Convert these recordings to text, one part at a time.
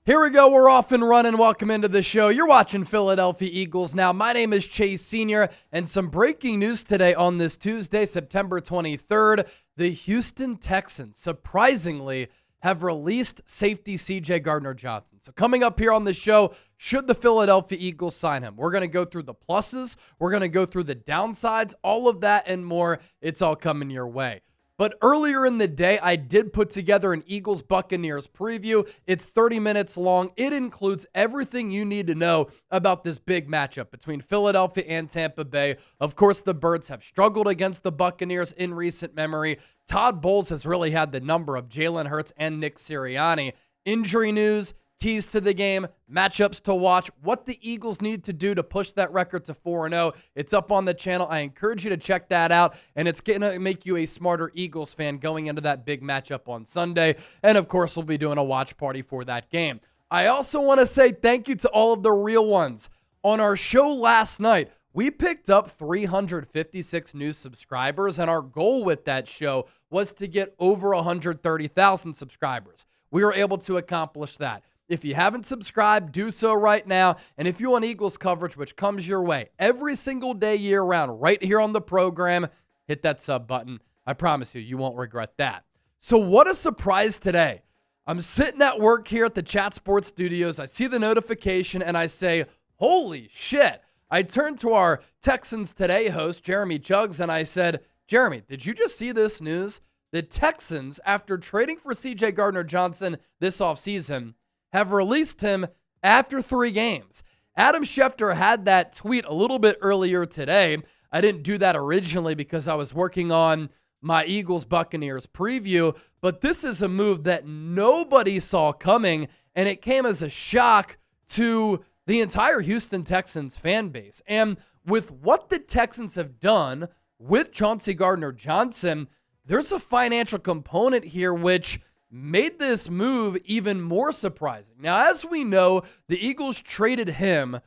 Here we go. We're off and running. Welcome into the show. You're watching Philadelphia Eagles now. My name is Chase Sr. and some breaking news today on this Tuesday, September 23rd. The Houston Texans surprisingly have released safety CJ Gardner-Johnson. So coming up here on the show, should the Philadelphia Eagles sign him? We're going to go through the pluses. We're going to go through the downsides, all of that and more. It's all coming your way. But earlier in the day, I did put together an Eagles-Buccaneers preview. It's 30 minutes long. It includes everything you need to know about this big matchup between Philadelphia and Tampa Bay. Of course, the Birds have struggled against the Buccaneers in recent memory. Todd Bowles has really had the number of Jalen Hurts and Nick Sirianni. Injury news, keys to the game, matchups to watch, what the Eagles need to do to push that record to 4-0. It's up on the channel. I encourage you to check that out, and it's going to make you a smarter Eagles fan going into that big matchup on Sunday. And, of course, we'll be doing a watch party for that game. I also want to say thank you to all of the real ones. On our show last night, we picked up 356 new subscribers, and our goal with that show was to get over 130,000 subscribers. We were able to accomplish that. If you haven't subscribed, do so right now. And if you want Eagles coverage, which comes your way every single day year-round right here on the program, hit that sub button. I promise you, you won't regret that. So what a surprise today. I'm sitting at work here at the Chat Sports Studios. I see the notification, and I say, holy shit. I turned to our Texans Today host, Jeremy Chuggs, and I said, Jeremy, did you just see this news? The Texans, after trading for CJ Gardner-Johnson this offseason, have released him after 3 games. Adam Schefter had that tweet a little bit earlier today. I didn't do that originally because I was working on my Eagles-Buccaneers preview, but this is a move that nobody saw coming, and it came as a shock to the entire Houston Texans fan base. And with what the Texans have done with Chauncey Gardner-Johnson, there's a financial component here which made this move even more surprising. Now, as we know, the Eagles traded him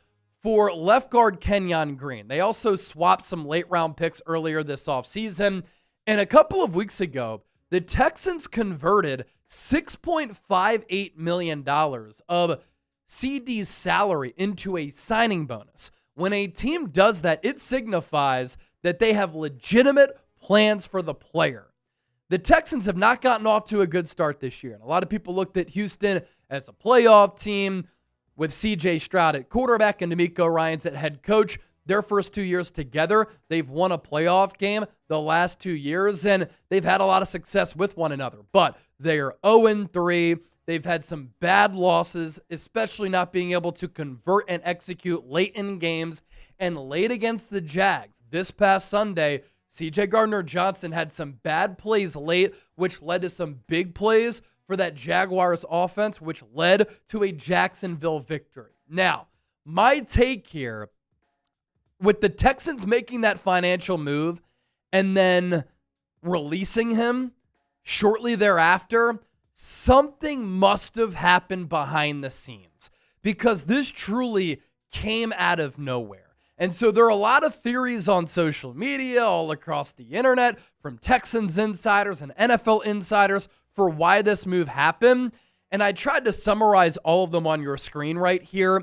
for left guard Kenyon Green. They also swapped some late-round picks earlier this offseason. And a couple of weeks ago, the Texans converted $6.58 million of CD's salary into a signing bonus. When a team does that, it signifies that they have legitimate plans for the player. The Texans have not gotten off to a good start this year. And a lot of people looked at Houston as a playoff team with CJ Stroud at quarterback and D'Amico Ryans at head coach. Their first 2 years together, they've won a playoff game the last 2 years, and they've had a lot of success with one another. But they are 0-3. They've had some bad losses, especially not being able to convert and execute late in games and late against the Jags. This past Sunday, CJ Gardner-Johnson had some bad plays late, which led to some big plays for that Jaguars offense, which led to a Jacksonville victory. Now, my take here, with the Texans making that financial move and then releasing him shortly thereafter, something must have happened behind the scenes because this truly came out of nowhere. And so there are a lot of theories on social media, all across the internet, from Texans insiders and NFL insiders for why this move happened. And I tried to summarize all of them on your screen right here.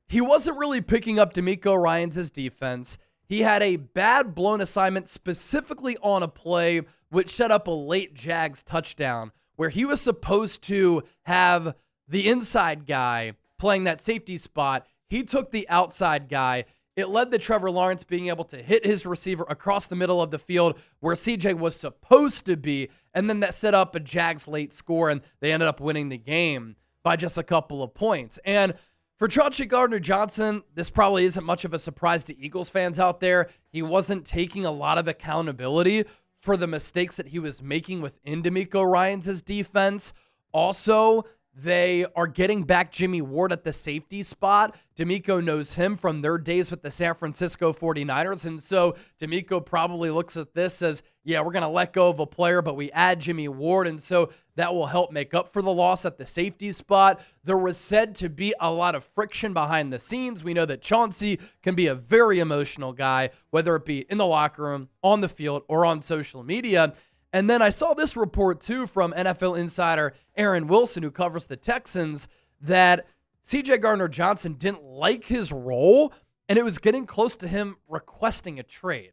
He wasn't really picking up D'Amico Ryans' defense. He had a bad blown assignment specifically on a play which set up a late Jags touchdown where he was supposed to have the inside guy playing that safety spot. He took the outside guy. It led to Trevor Lawrence being able to hit his receiver across the middle of the field where CJ was supposed to be, and then that set up a Jags late score, and they ended up winning the game by just a couple of points. And for Chauncey Gardner-Johnson, this probably isn't much of a surprise to Eagles fans out there. He wasn't taking a lot of accountability for the mistakes that he was making within D'Amico Ryans' defense. Also, they are getting back Jimmy Ward at the safety spot. D'Amico knows him from their days with the San Francisco 49ers. And so D'Amico probably looks at this as, yeah, we're going to let go of a player, but we add Jimmy Ward. And so that will help make up for the loss at the safety spot. There was said to be a lot of friction behind the scenes. We know that Chauncey can be a very emotional guy, whether it be in the locker room, on the field, or on social media. And then I saw this report, too, from NFL insider Aaron Wilson, who covers the Texans, that CJ Gardner-Johnson didn't like his role, and it was getting close to him requesting a trade.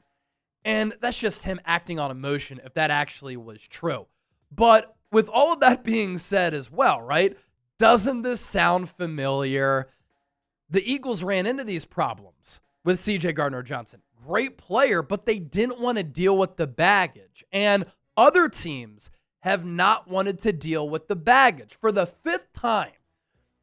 And that's just him acting on emotion if that actually was true. But with all of that being said as well, right? Doesn't this sound familiar? The Eagles ran into these problems with CJ Gardner-Johnson. Great player, but they didn't want to deal with the baggage. And other teams have not wanted to deal with the baggage. For the 5th time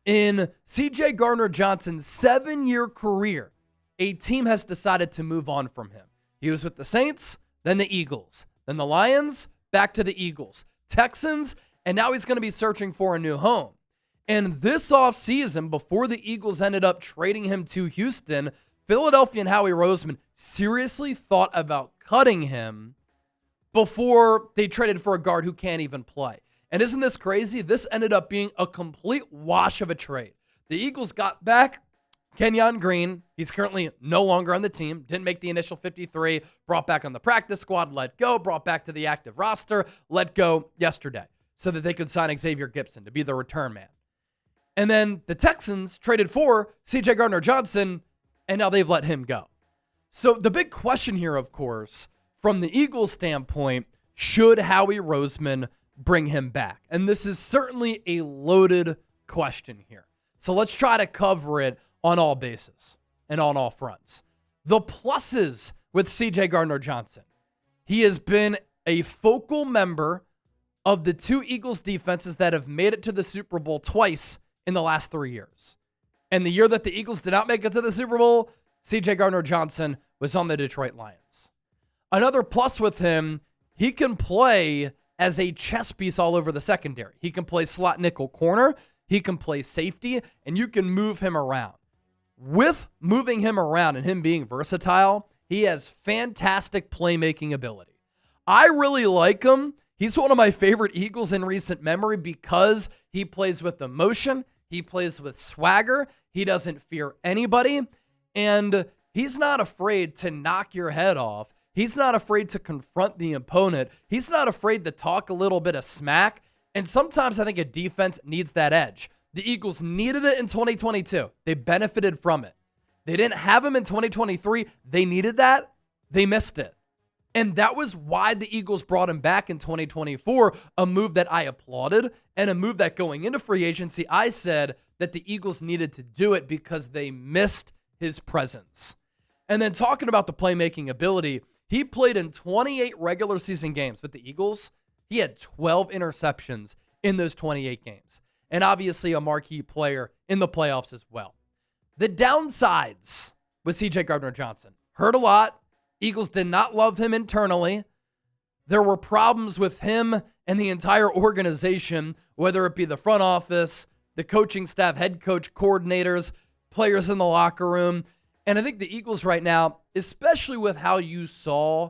in CJ Gardner-Johnson's 7-year career, a team has decided to move on from him. He was with the Saints, then the Eagles, then the Lions, back to the Eagles, Texans, and now he's going to be searching for a new home. And this offseason, before the Eagles ended up trading him to Houston, Philadelphia and Howie Roseman seriously thought about cutting him before they traded for a guard who can't even play. And isn't this crazy? This ended up being a complete wash of a trade. The Eagles got back Kenyon Green. He's currently no longer on the team. Didn't make the initial 53. Brought back on the practice squad, let go. Brought back to the active roster, let go yesterday so that they could sign Xavier Gipson to be the return man. And then the Texans traded for CJ Gardner-Johnson, and now they've let him go. So the big question here, of course, from the Eagles' standpoint, should Howie Roseman bring him back? And this is certainly a loaded question here. So let's try to cover it on all bases and on all fronts. The pluses with CJ Gardner-Johnson. He has been a focal member of the 2 Eagles defenses that have made it to the Super Bowl twice in the last 3 years. And the year that the Eagles did not make it to the Super Bowl, CJ Gardner-Johnson was on the Detroit Lions. Another plus with him, he can play as a chess piece all over the secondary. He can play slot nickel corner, he can play safety, and you can move him around. With moving him around and him being versatile, he has fantastic playmaking ability. I really like him. He's one of my favorite Eagles in recent memory because he plays with emotion. He plays with swagger. He doesn't fear anybody. And he's not afraid to knock your head off. He's not afraid to confront the opponent. He's not afraid to talk a little bit of smack. And sometimes I think a defense needs that edge. The Eagles needed it in 2022. They benefited from it. They didn't have him in 2023. They needed that. They missed it. And that was why the Eagles brought him back in 2024, a move that I applauded, and a move that going into free agency, I said that the Eagles needed to do it because they missed his presence. And then talking about the playmaking ability, he played in 28 regular season games with the Eagles. He had 12 interceptions in those 28 games. And obviously a marquee player in the playoffs as well. The downsides with CJ Gardner-Johnson. Hurt a lot. Eagles did not love him internally. There were problems with him and the entire organization, whether it be the front office, the coaching staff, head coach, coordinators, players in the locker room. And I think the Eagles right now, especially with how you saw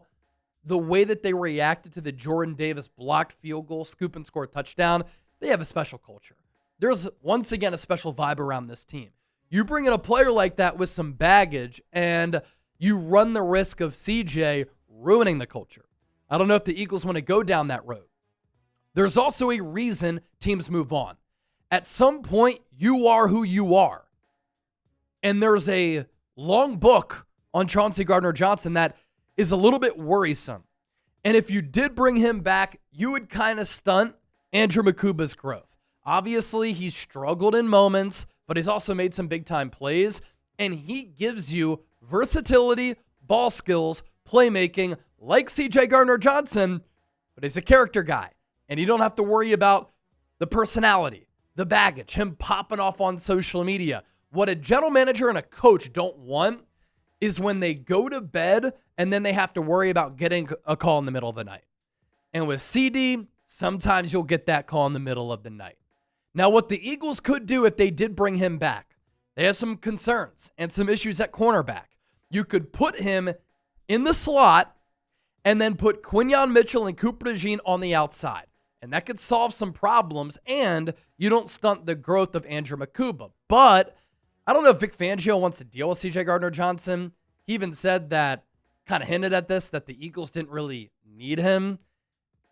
the way that they reacted to the Jordan Davis blocked field goal, scoop and score touchdown, they have a special culture. There's once again a special vibe around this team. You bring in a player like that with some baggage and you run the risk of CJ ruining the culture. I don't know if the Eagles want to go down that road. There's also a reason teams move on. At some point, you are who you are. And there's a long book on Chauncey Gardner-Johnson that is a little bit worrisome. And if you did bring him back, you would kind of stunt Andrew Makuba's growth. Obviously, he's struggled in moments, but he's also made some big-time plays. And he gives you versatility, ball skills, playmaking, like CJ Gardner-Johnson, but he's a character guy. And you don't have to worry about the personality, the baggage, him popping off on social media. What a general manager and a coach don't want is when they go to bed and then they have to worry about getting a call in the middle of the night. And with CD, sometimes you'll get that call in the middle of the night. Now, what the Eagles could do if they did bring him back, they have some concerns and some issues at cornerback. You could put him in the slot and then put Quinyon Mitchell and Cooper DeJean on the outside. And that could solve some problems, and you don't stunt the growth of Andrew Makuba. But I don't know if Vic Fangio wants to deal with CJ Gardner-Johnson. He even said that, kind of hinted at this, that the Eagles didn't really need him.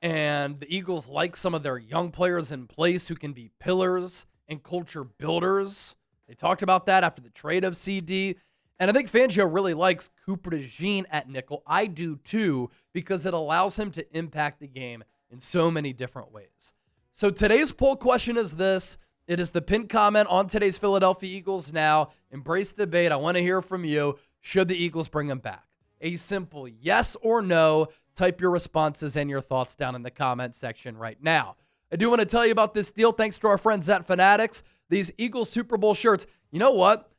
And the Eagles like some of their young players in place who can be pillars and culture builders. They talked about that after the trade of CD. And I think Fangio really likes Cooper DeJean at nickel. I do too, because it allows him to impact the game in so many different ways. So today's poll question is this. It is the pinned comment on today's Philadelphia Eagles Now. Embrace debate. I want to hear from you. Should the Eagles bring him back? A simple yes or no. Type your responses and your thoughts down in the comment section right now. I do want to tell you about this deal. Thanks to our friends at Fanatics. These Eagles Super Bowl shirts. You know what?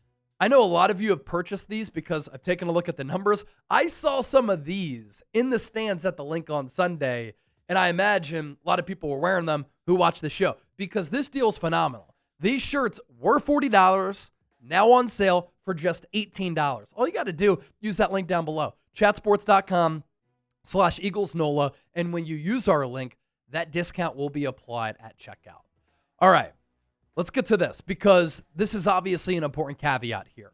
I know a lot of you have purchased these because I've taken a look at the numbers. I saw some of these in the stands at the Link on Sunday, and I imagine a lot of people were wearing them who watch the show because this deal is phenomenal. These shirts were $40, now on sale for just $18. All you got to do, use that link down below, chatsports.com/EaglesNola, and when you use our link, that discount will be applied at checkout. All right, let's get to this because this is obviously an important caveat here.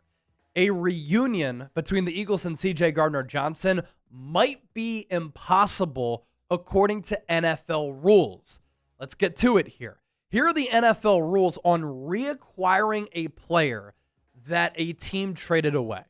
A reunion between the Eagles and CJ Gardner-Johnson might be impossible according to NFL rules. Let's get to it here. Here are the NFL rules on reacquiring a player that a team traded away.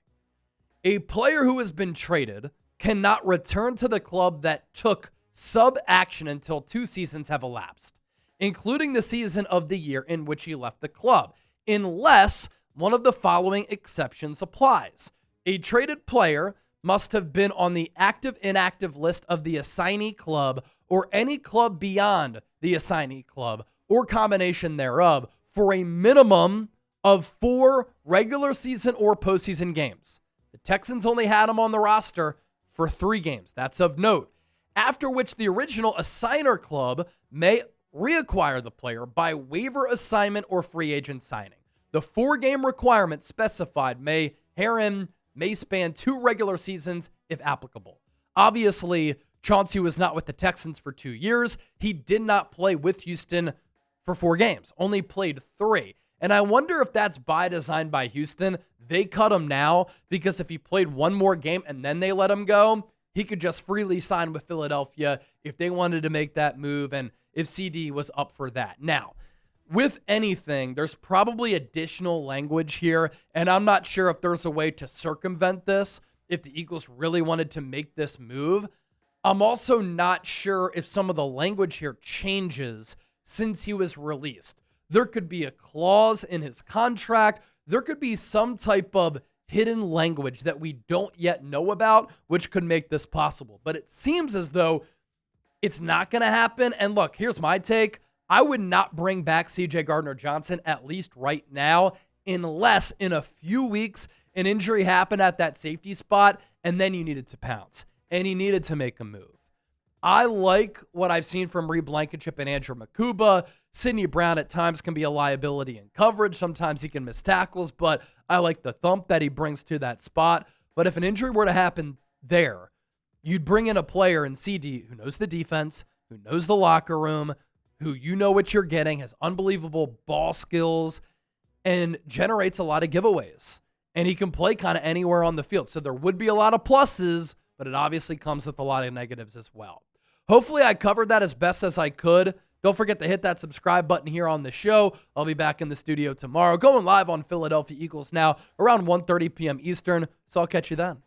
A player who has been traded cannot return to the club that took sub-action until 2 seasons have elapsed, including the season of the year in which he left the club, unless one of the following exceptions applies. A traded player must have been on the active-inactive list of the assignee club or any club beyond the assignee club or combination thereof for a minimum of 4 regular season or postseason games. The Texans only had him on the roster for 3 games. That's of note. After which the original assigner club may reacquire the player by waiver assignment or free agent signing. The 4-game requirement specified may span 2 regular seasons if applicable. Obviously, Chauncey was not with the Texans for 2 years. He did not play with Houston for 4 games, only played 3. And I wonder if that's by design by Houston. They cut him now because if he played 1 more game and then they let him go, he could just freely sign with Philadelphia if they wanted to make that move and if CD was up for that. Now, with anything, there's probably additional language here, and I'm not sure if there's a way to circumvent this if the Eagles really wanted to make this move. I'm also not sure if some of the language here changes since he was released. There could be a clause in his contract. There could be some type of hidden language that we don't yet know about, which could make this possible. But it seems as though it's not going to happen. And look, here's my take. I would not bring back CJ Gardner-Johnson, at least right now, unless in a few weeks an injury happened at that safety spot and then you needed to pounce and he needed to make a move. I like what I've seen from Reed Blankenship and Andrew Makuba. Sidney Brown at times can be a liability in coverage. Sometimes he can miss tackles, but I like the thump that he brings to that spot. But if an injury were to happen there, you'd bring in a player in CD who knows the defense, who knows the locker room, who you know what you're getting, has unbelievable ball skills, and generates a lot of giveaways. And he can play kind of anywhere on the field. So there would be a lot of pluses, but it obviously comes with a lot of negatives as well. Hopefully I covered that as best as I could. Don't forget to hit that subscribe button here on the show. I'll be back in the studio tomorrow, going live on Philadelphia Eagles Now around 1:30 p.m. Eastern. So I'll catch you then.